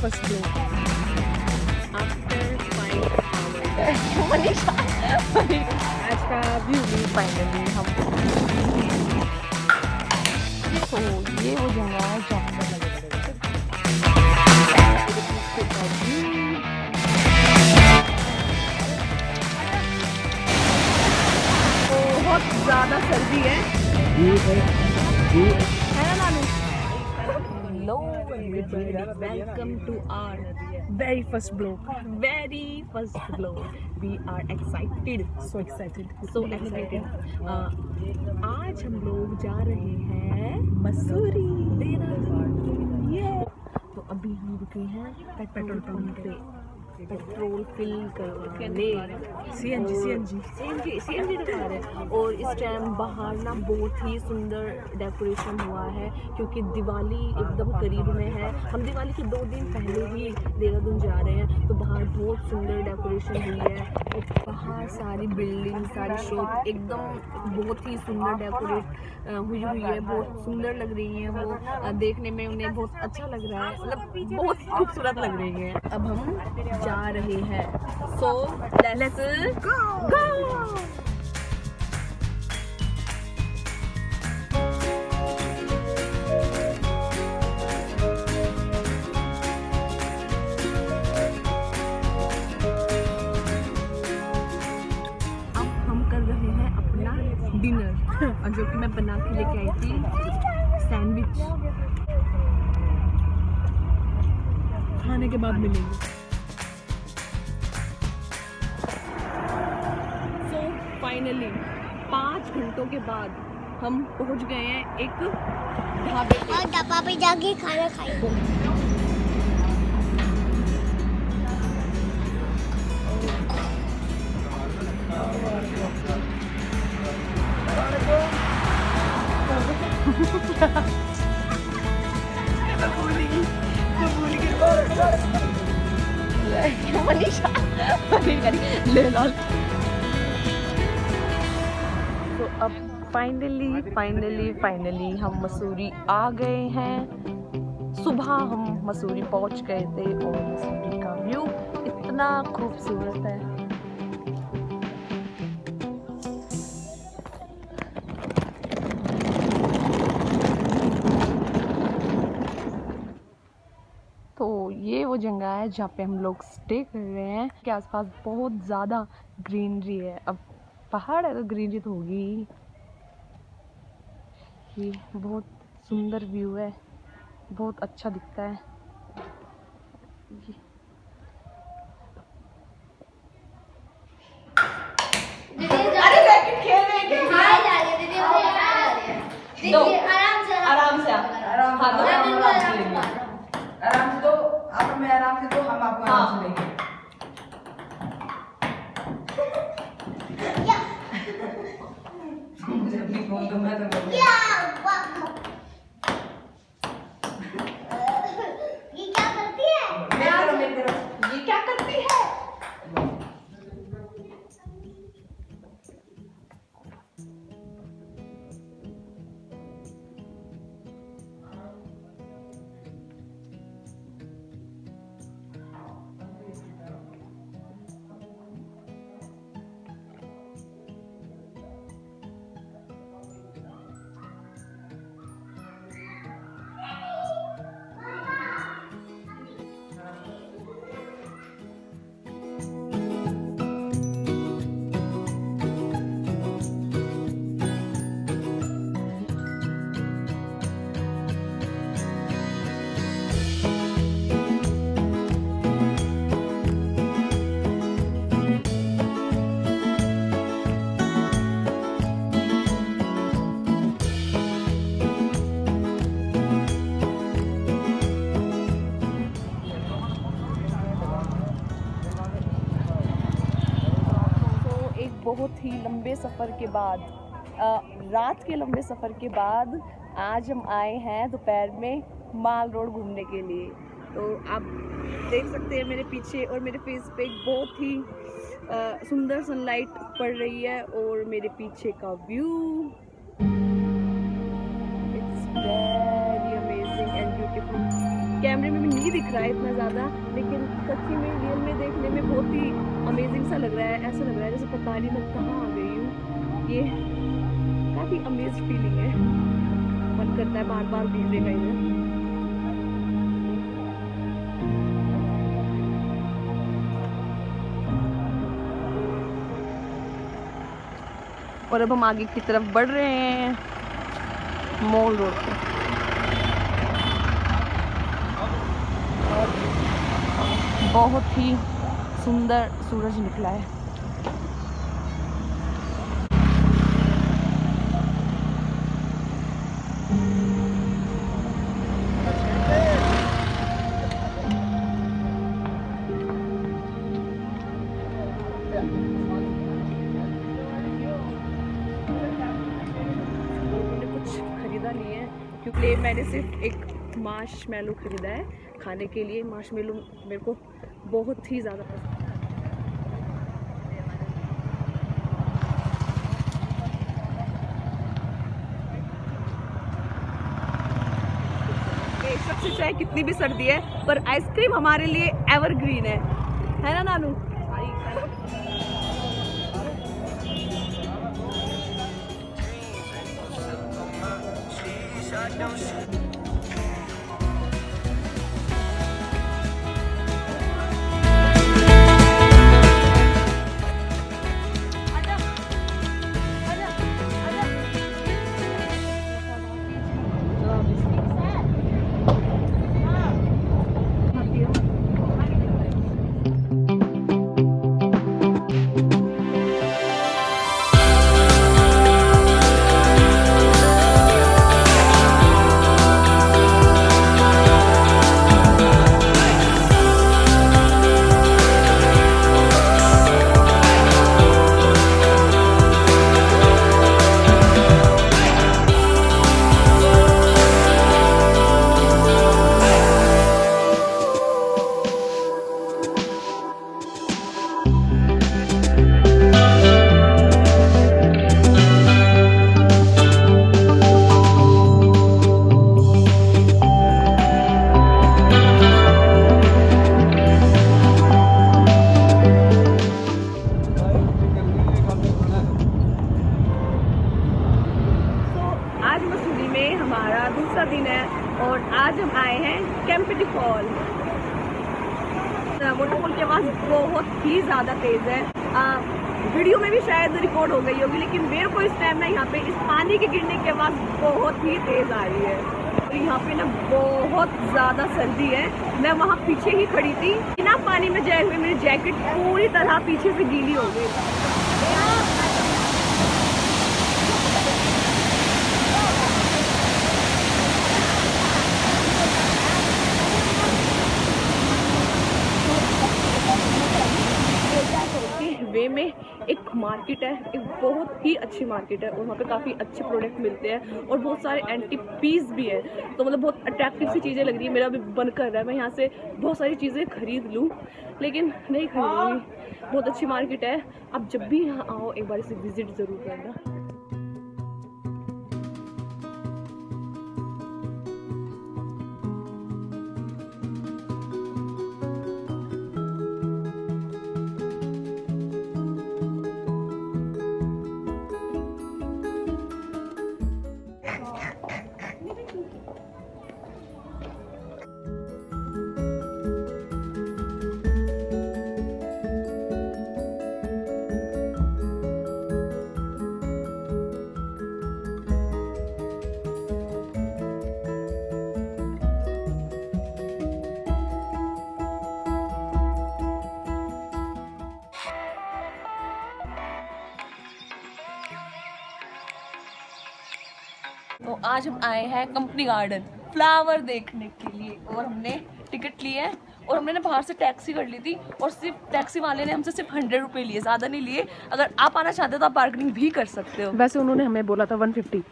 First blog after 5 Manisha आज का view भी फाइनली हम तो ये वो जगह है जहाँ पर बहुत ज़्यादा सर्दी है ना नानू? Hello everybody, welcome to our very first vlog. very first vlog. We are excited, So excited. so excited. आज हम लोग जा रहे हैं मसूरी देहरादून। तो अभी हम रुके हैं पेट्रोल पंप पे पेट्रोल फिल करवाने। सीएनजी दिखा रहे हैं। और इस टाइम बाहर ना बहुत ही सुंदर डेकोरेशन हुआ है क्योंकि दिवाली एकदम करीब में है। हम दिवाली के 2 दिन पहले ही देहरादून जा रहे हैं तो बाहर बहुत सुंदर डेकोरेशन हुई है और बाहर सारी बिल्डिंग सारी शॉप एकदम बहुत ही सुंदर डेकोरेट हुई है। बहुत सुंदर लग रही है वो, देखने में उन्हें बहुत अच्छा लग रहा है, मतलब बहुत खूबसूरत लग रही है। अब हम जा रहे हैं, सो लेट्स गो। डिनर जो कि मैं बना के लेके आई थी सैंडविच, खाने के बाद मिलेंगे। सो फाइनली 5 घंटों के बाद हम पहुंच गए हैं एक ढाबे पे। और ढाबा पे जाके खाना खाएंगे। मनीषा ले लो। तो अब फाइनली हम मसूरी आ गए हैं। सुबह हम मसूरी पहुंच गए थे और मसूरी का व्यू इतना खूबसूरत है। तो ये वो जगह है जहाँ पे हम लोग स्टे कर रहे हैं के आसपास बहुत ज़्यादा ग्रीनरी है। अब पहाड़ है तो ग्रीनरी तो होगी ही। ये बहुत सुंदर व्यू है, बहुत अच्छा दिखता है ये। आराम से दो, आप हमें आराम से दो, हम आपको आराम से देंगे। मुझे अपनी फोन दो, मैं तो ये क्या करती है? मेरी तरफ ये क्या करती है? बहुत ही लंबे सफ़र के बाद, रात के लंबे सफ़र के बाद आज हम आए हैं दोपहर में माल रोड घूमने के लिए। तो आप देख सकते हैं मेरे पीछे और मेरे फेस पे एक बहुत ही सुंदर सनलाइट पड़ रही है और मेरे पीछे का view it's very amazing and beautiful. कैमरे में भी नहीं दिख रहा है इतना ज़्यादा, लेकिन सच्ची में रियल में देखने में बहुत ही अमेजिंग सा लग रहा है। ऐसा लग रहा है जैसे पता नहीं मैं कहाँ आ गई हूँ। ये काफ़ी अमेज फीलिंग है, मन करता है बार बार घूमने का इधर। और अब हम आगे की तरफ बढ़ रहे हैं मॉल रोड पे। बहुत ही सुंदर सूरज निकला है। नहीं है क्योंकि मैंने सिर्फ एक मार्शमेलो खरीदा है खाने के लिए। मार्शमेलो मेरे को बहुत ही ज़्यादा पसंद है। सबसे चाहे कितनी भी सर्दी है पर आइसक्रीम हमारे लिए एवरग्रीन है ना नानू? दूसरा दिन है और आज हम आए हैं कैंपिटी फॉल। वाटरफॉल की आवाज़ बहुत ही ज़्यादा तेज़ है। वीडियो में भी शायद रिकॉर्ड हो गई होगी, लेकिन मेरे को इस टाइम ना यहाँ पे इस पानी के गिरने की आवाज़ बहुत ही तेज़ आ रही है। और यहाँ पे ना बहुत ज़्यादा सर्दी है। मैं वहाँ पीछे ही खड़ी थी, बिना पानी में जाए हुए मेरी जैकेट पूरी तरह पीछे से गीली हो गई। वे में एक मार्केट है, एक बहुत ही अच्छी मार्केट है और वहाँ पे काफ़ी अच्छे प्रोडक्ट मिलते हैं और बहुत सारे एंटी पीस भी है। तो मतलब बहुत अट्रैक्टिव सी चीज़ें लग रही है। मेरा भी मन कर रहा है मैं यहाँ से बहुत सारी चीज़ें खरीद लूँ, लेकिन नहीं खरीदूँगी। बहुत अच्छी मार्केट है। आप जब भी यहाँ आओ एक बार इसे विजिट ज़रूर करना। तो आज हम आए हैं कंपनी गार्डन फ्लावर देखने के लिए और हमने टिकट ली है और हमने ना बाहर से टैक्सी कर ली थी और सिर्फ टैक्सी वाले ने हमसे सिर्फ 100 रुपये लिए, ज़्यादा नहीं लिए। अगर आप आना चाहते हो तो आप बार्गेनिंग भी कर सकते हो। वैसे उन्होंने हमें बोला था 150,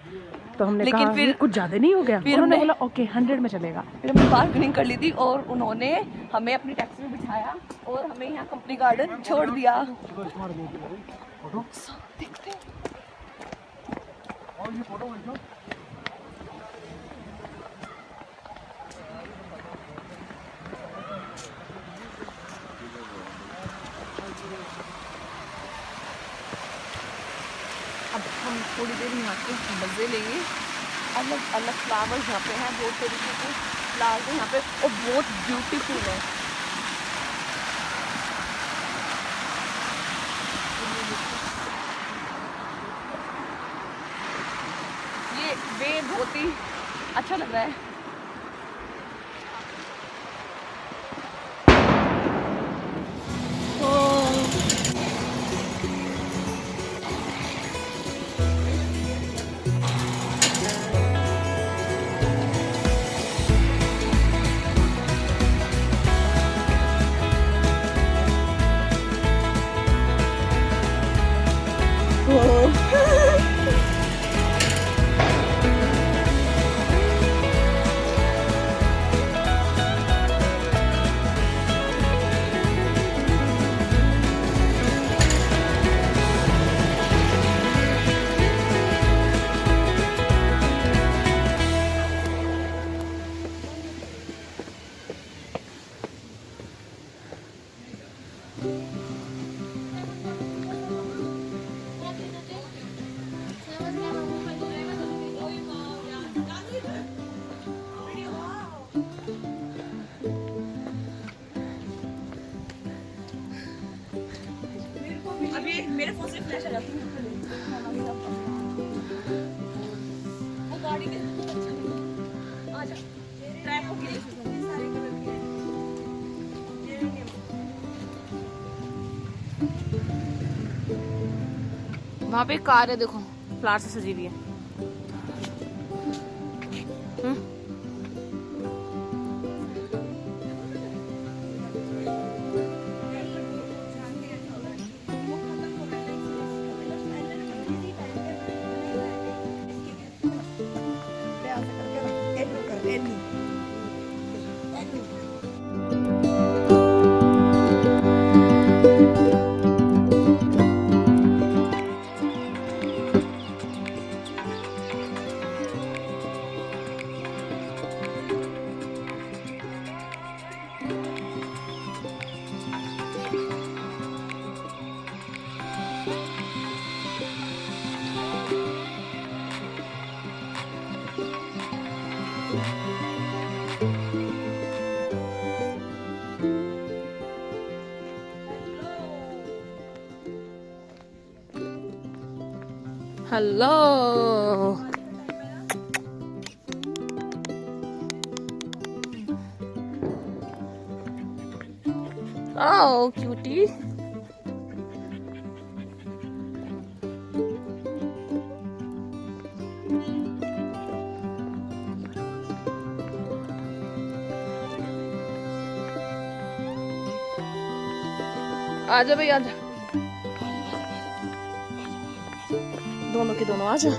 तो हमने लेकिन कहा फिर कुछ ज़्यादा नहीं हो गया। फिर उन्होंने हमने बोला ओके 100 में चलेगा। फिर हमने बार्गेनिंग कर ली थी और उन्होंने हमें अपनी टैक्सी में बिठाया और हमें यहाँ कंपनी गार्डन छोड़ दिया। देखते हैं। थोड़ी देर यहाँ के मज़े लेंगे। अलग अलग फ्लावर्स यहाँ पे हैं, बहुत तरीके के फ्लावर्स हैं यहाँ पे और बहुत ब्यूटीफुल है। ये वे बहुत ही अच्छा लग रहा है। अभी मेरे फोन से फ्लैश आ जाती है। वो गाड़ी के आ जा ट्रैक हो गया सारे कलर के। वहाँ पे कार है, देखो फ्लावर से सजी हुई है। Hello oh cutie. आजा भाई आजा, दोनों के दोनों आजा।